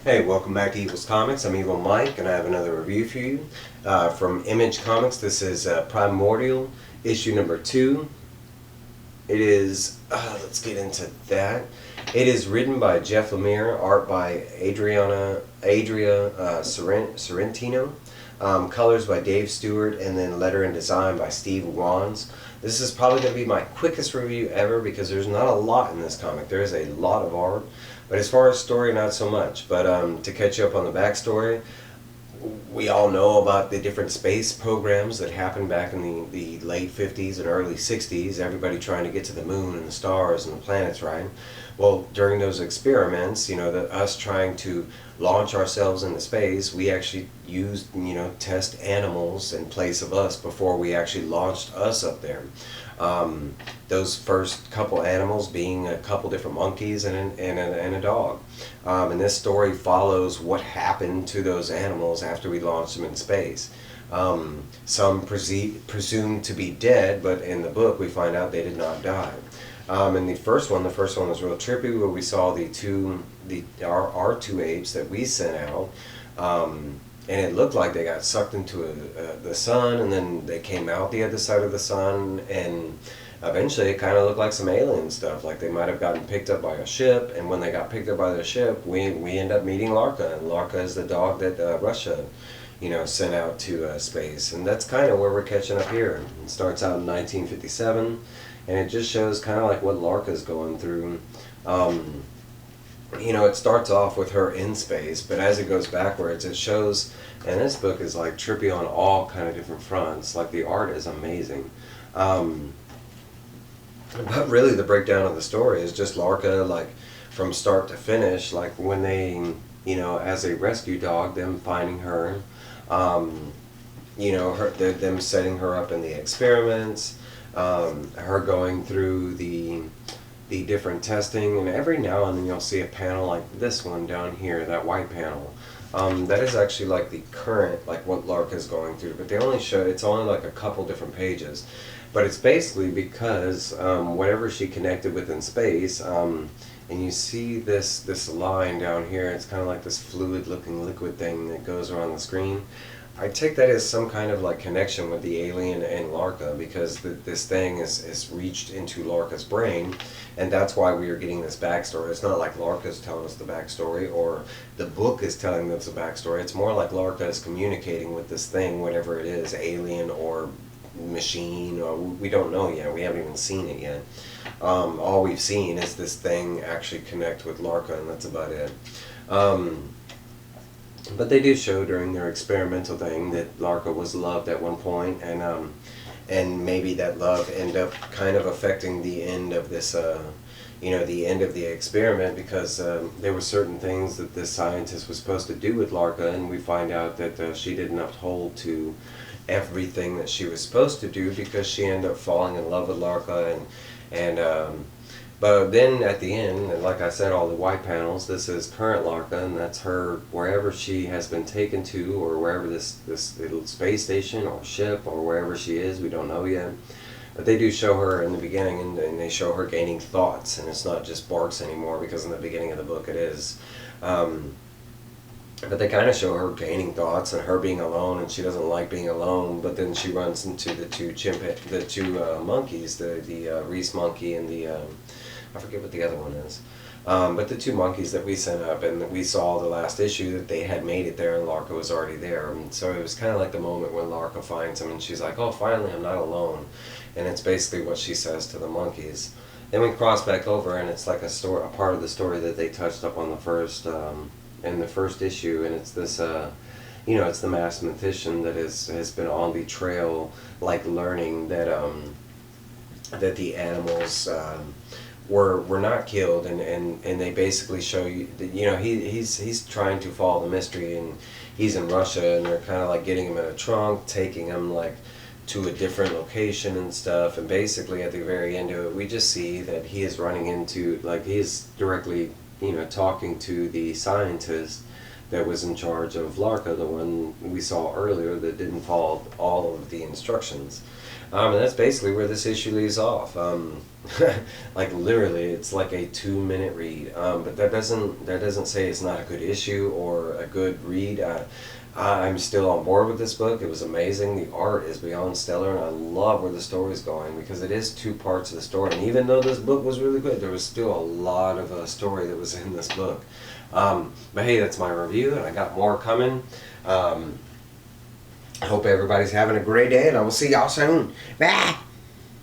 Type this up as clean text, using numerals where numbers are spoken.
Hey, welcome back to Evil's Comics. I'm Evil Mike, and I have another review for you from Image Comics. This is Primordial, issue number 2. It is, let's get into that. It is written by Jeff Lemire, art by Andrea Sorrentino, colors by Dave Stewart, and then letter and design by Steve Wands. This is probably going to be my quickest review ever because there's not a lot in this comic. There is a lot of art, but as far as story, not so much. But to catch you up on the backstory, we all know about the different space programs that happened back in the late 50s and early 60s, everybody trying to get to the moon and the stars and the planets, right? Well, during those experiments, us trying to launch ourselves into space, we actually used, test animals in place of us before we actually launched us up there. Those first couple animals being a couple different monkeys and a dog. And this story follows what happened to those animals after we launched them in space. Some presumed to be dead, but in the book we find out they did not die. And the first one was real trippy, where we saw our two apes that we sent out. And it looked like they got sucked into the sun, and then they came out the other side of the sun, and eventually it kind of looked like some alien stuff, like they might have gotten picked up by a ship, and when they got picked up by the ship, we end up meeting Larka, and Larka is the dog that Russia, sent out to space, and that's kind of where we're catching up here. It starts out in 1957, and it just shows kind of like what Larka's going through. It starts off with her in space, but as it goes backwards, it shows, and this book is like trippy on all kind of different fronts. Like the art is amazing. But really the breakdown of the story is just Larka, like from start to finish, like when they, as a rescue dog, them finding her, them setting her up in the experiments, her going through the different testing, and every now and then you'll see a panel like this one down here, that white panel. That is actually like the current, like what Lark is going through, but they only show, it's only like a couple different pages. But it's basically because whatever she connected with in space, and you see this line down here, it's kind of like this fluid looking liquid thing that goes around the screen. I take that as some kind of like connection with the alien and Larka, because this thing is reached into Larka's brain, and that's why we are getting this backstory. It's not like Larka's telling us the backstory, or the book is telling us the backstory. It's more like Larka is communicating with this thing, whatever it is, alien or machine, or we don't know yet. We haven't even seen it yet. All we've seen is this thing actually connect with Larka, and that's about it. But they do show during their experimental thing that Larka was loved at one point, and maybe that love ended up kind of affecting the end of this, the end of the experiment, because there were certain things that this scientist was supposed to do with Larka, and we find out that she didn't uphold to everything that she was supposed to do, because she ended up falling in love with Larka, but then at the end, and like I said, all the white panels, this is current Larka, and that's her wherever she has been taken to, or wherever this little space station or ship or wherever she is, we don't know yet. But they do show her in the beginning, and they show her gaining thoughts, and it's not just barks anymore, because in the beginning of the book it is. But they kind of show her gaining thoughts and her being alone, and she doesn't like being alone. But then she runs into the two monkeys, the Reese monkey and the I forget what the other one is. But the two monkeys that we sent up, and we saw the last issue that they had made it there, and Larka was already there. And so it was kind of like the moment when Larka finds him, and she's like, "Oh, finally, I'm not alone." And it's basically what she says to the monkeys. Then we cross back over, and it's like a part of the story that they touched up on the first. In the first issue, and it's this it's the mathematician that has been on the trail, like learning that that the animals were not killed, and they basically show you that he's trying to follow the mystery, and he's in Russia, and they're kind of like getting him in a trunk, taking him like to a different location and stuff, and basically at the very end of it we just see that he is running into, like, he is directly talking to the scientist that was in charge of Larka, the one we saw earlier that didn't follow all of the instructions. And that's basically where this issue leaves off. Like literally, it's like a 2-minute read. But that doesn't say it's not a good issue or a good read. I'm still on board with this book. It was amazing. The art is beyond stellar, and I love where the story is going because it is 2 parts of the story. And even though this book was really good, there was still a lot of story that was in this book. But hey, that's my review, and I got more coming. I hope everybody's having a great day, and I will see y'all soon. Bye!